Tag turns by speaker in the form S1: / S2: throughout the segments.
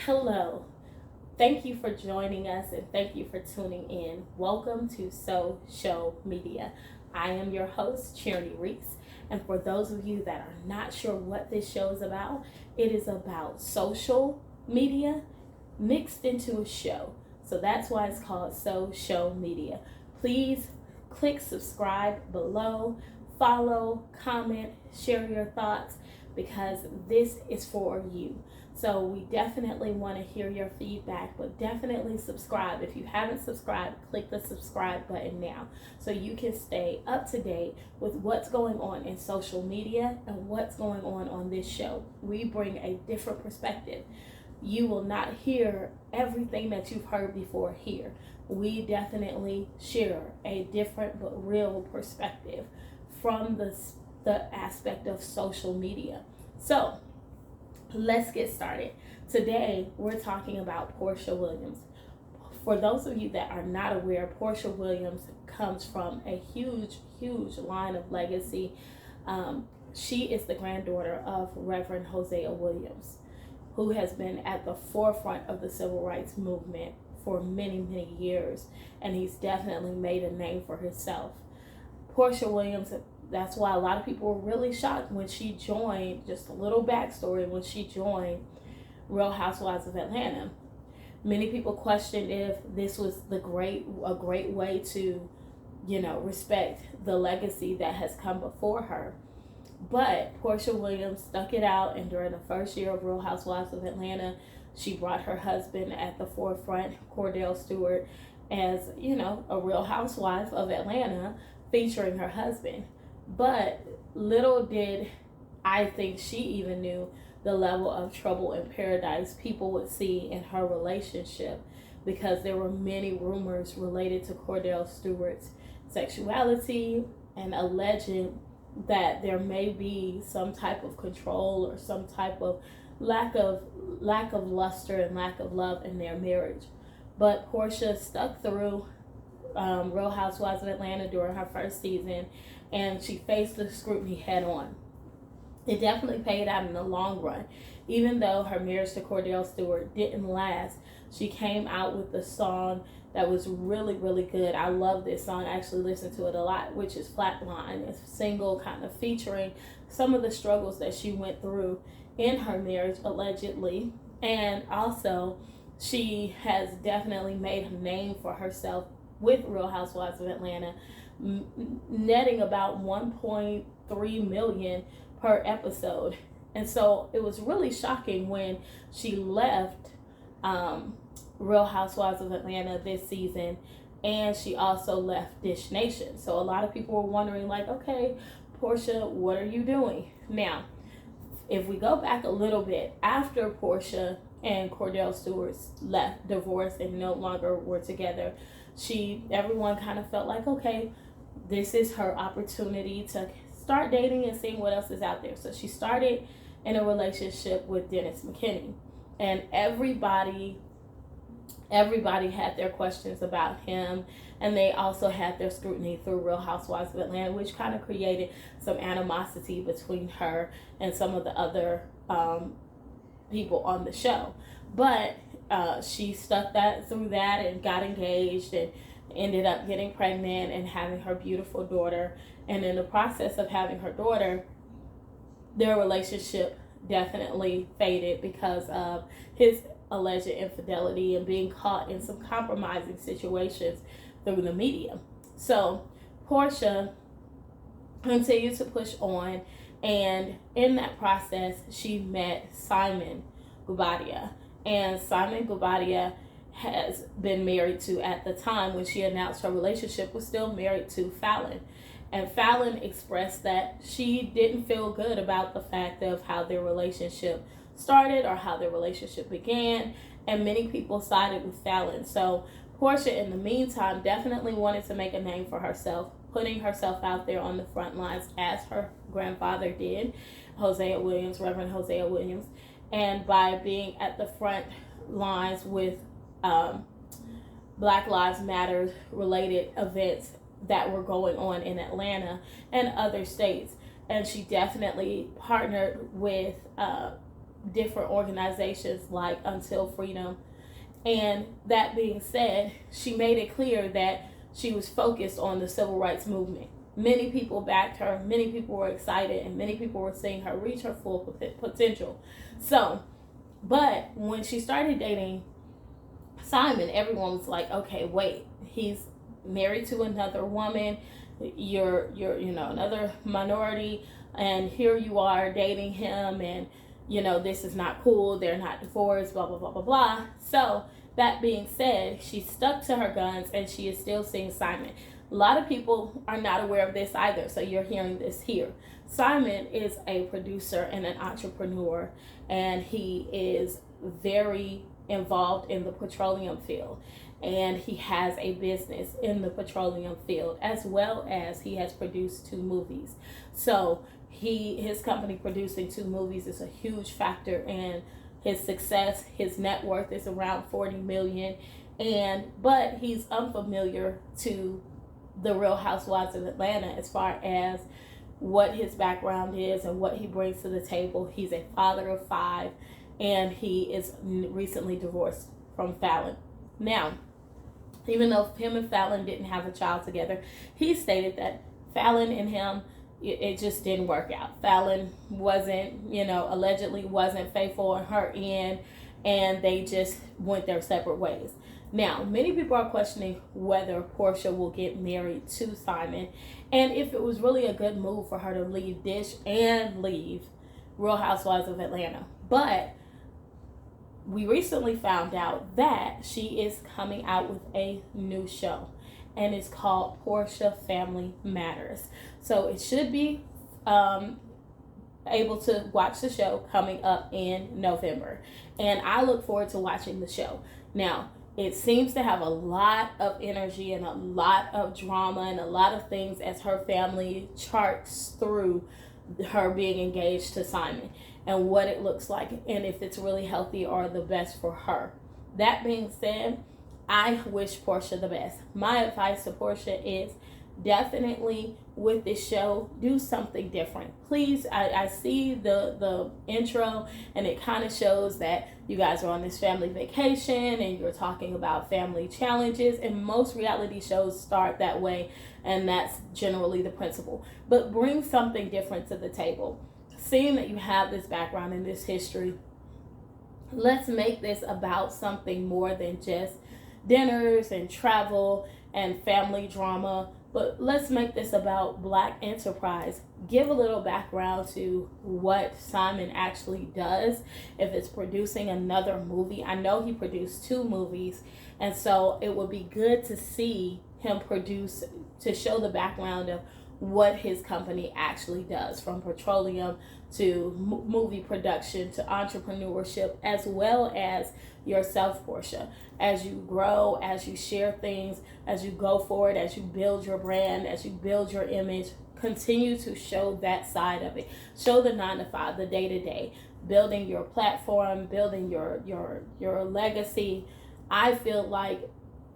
S1: Hello. Thank you for joining us and thank you for tuning in. Welcome to Social Media. I am your host, Charity Reese. And for those of you that are not sure what this show is about, it is about social media mixed into a show. So that's why it's called Social Media. Please click subscribe below, follow, comment, share your thoughts because this is for you. So we definitely want to hear your feedback, but definitely subscribe. If you haven't subscribed, click the subscribe button now so you can stay up to date with what's going on in social media and what's going on this show. We bring a different perspective. You will not hear everything that you've heard before here. We definitely share a different but real perspective from the aspect of social media. So let's get started. Today, we're talking about Porsha Williams. For those of you that are not aware, Porsha Williams comes from a huge line of legacy. She is the granddaughter of Reverend Hosea Williams, who has been at the forefront of the civil rights movement for many years, and he's definitely made a name for himself. Porsha Williams, that's why a lot of people were really shocked when she joined, just a little backstory, when she joined Real Housewives of Atlanta. Many people questioned if this was a great way to, respect the legacy that has come before her. But Porsha Williams stuck it out, and during the first year of Real Housewives of Atlanta, she brought her husband at the forefront, Cordell Stewart, as, a Real Housewife of Atlanta, featuring her husband. But little did I think she even knew the level of trouble in paradise people would see in her relationship, because there were many rumors related to Cordell Stewart's sexuality and alleging that there may be some type of control or some type of lack of luster and lack of love in their marriage. But Porsha stuck through Real Housewives of Atlanta during her first season, and she faced the scrutiny head on. It definitely paid out in the long run. Even though her marriage to Cordell Stewart didn't last, she came out with a song that was really good. I love this song. I actually listen to it a lot, which is Flatline. It's a single kind of featuring some of the struggles that she went through in her marriage, allegedly. And also, she has definitely made a name for herself with Real Housewives of Atlanta, netting about 1.3 million per episode. And so it was really shocking when she left Real Housewives of Atlanta this season, and she also left Dish Nation. So a lot of people were wondering, like, okay, Porsha, what are you doing? Now, if we go back a little bit, after Porsha and Cordell Stewart left, divorced, and no longer were together, everyone kind of felt like, okay, this is her opportunity to start dating and seeing what else is out there. So she started in a relationship with Dennis McKinney, and everybody had their questions about him, and they also had their scrutiny through Real Housewives of Atlanta, which kind of created some animosity between her and some of the other people on the show. But she stuck through that and got engaged and ended up getting pregnant and having her beautiful daughter. And in the process of having her daughter, their relationship definitely faded because of his alleged infidelity and being caught in some compromising situations through the media. So Porsha continued to push on, and in that process, she met Simon Guobadia. And Simon Guobadia has been married to, at the time when she announced her relationship, was still married to Fallon. And Fallon expressed that she didn't feel good about the fact of how their relationship started or how their relationship began, and many people sided with Fallon. So Porsha, in the meantime, definitely wanted to make a name for herself, putting herself out there on the front lines as her grandfather did, Reverend Hosea Williams, and by being at the front lines with Black Lives Matter related events that were going on in Atlanta and other states. And she definitely partnered with different organizations like Until Freedom. And that being said, she made it clear that she was focused on the civil rights movement. Many people backed her, many people were excited, and many people were seeing her reach her full potential. So, but when she started dating Simon, everyone was like, okay, wait, he's married to another woman, you're another minority, and here you are dating him, and this is not cool, they're not divorced, blah blah blah blah blah. So that being said, she stuck to her guns and she is still seeing Simon. A lot of people are not aware of this either, so you're hearing this here. Simon is a producer and an entrepreneur, and he is very involved in the petroleum field, and he has a business in the petroleum field, as well as he has produced 2 movies. So his company producing 2 movies is a huge factor in his success. His net worth is around $40 million, but he's unfamiliar to the Real Housewives of Atlanta as far as what his background is and what he brings to the table. He's a father of 5, and he is recently divorced from Fallon. Now, even though him and Fallon didn't have a child together, he stated that Fallon and him, it just didn't work out. Fallon wasn't, allegedly wasn't faithful on her end, and they just went their separate ways. Now, many people are questioning whether Porsha will get married to Simon, and if it was really a good move for her to leave Dish and leave Real Housewives of Atlanta. But we recently found out that she is coming out with a new show, and it's called Porsha Family Matters. So it should be able to watch the show coming up in November, and I look forward to watching the show. Now, it seems to have a lot of energy and a lot of drama and a lot of things as her family charts through her being engaged to Simon and what it looks like and if it's really healthy or the best for her. That being said, I wish Porsha the best. My advice to Porsha is definitely with this show, do something different. Please, I see the intro, and it kind of shows that you guys are on this family vacation and you're talking about family challenges, and most reality shows start that way, and that's generally the principle. But bring something different to the table. Seeing that you have this background and this history, let's make this about something more than just dinners and travel and family drama. But let's make this about Black enterprise. Give a little background to what Simon actually does. If it's producing another movie, I know he produced 2 movies, and so it would be good to see him produce, to show the background of what his company actually does, from petroleum to movie production to entrepreneurship, as well as yourself, Porsha. As you grow, as you share things, as you go forward, as you build your brand, as you build your image, continue to show that side of it. Show the 9 to 5, the day to day, building your platform, building your legacy. I feel like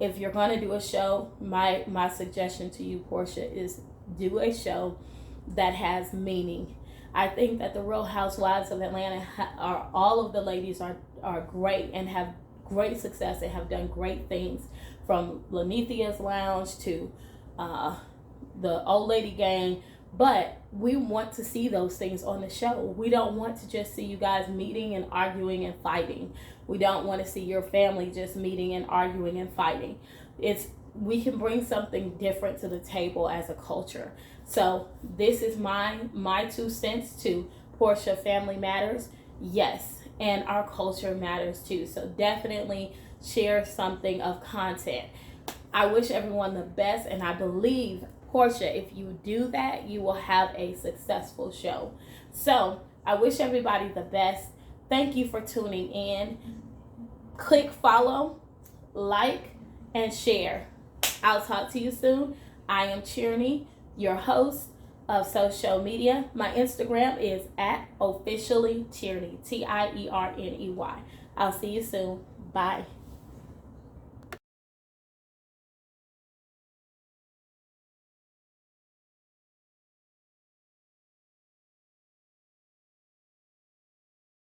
S1: if you're going to do a show, my suggestion to you, Porsha, is do a show that has meaning. I think that the Real Housewives of Atlanta are, all of the ladies are great and have great success and have done great things, from Lanithia's Lounge to the Old Lady Gang. But we want to see those things on the show. We don't want to just see you guys meeting and arguing and fighting. We don't want to see your family just meeting and arguing and fighting. We can bring something different to the table as a culture. So this is my 2 cents to Porsha Family Matters. Yes, and our culture matters too. So definitely share something of content. I wish everyone the best, and I believe, Porsha, if you do that, you will have a successful show. So I wish everybody the best. Thank you for tuning in. Click follow, like, and share. I'll talk to you soon. I am Tierney, your host of social media. My Instagram is @officiallytierney, Tierney. I'll see you soon. Bye.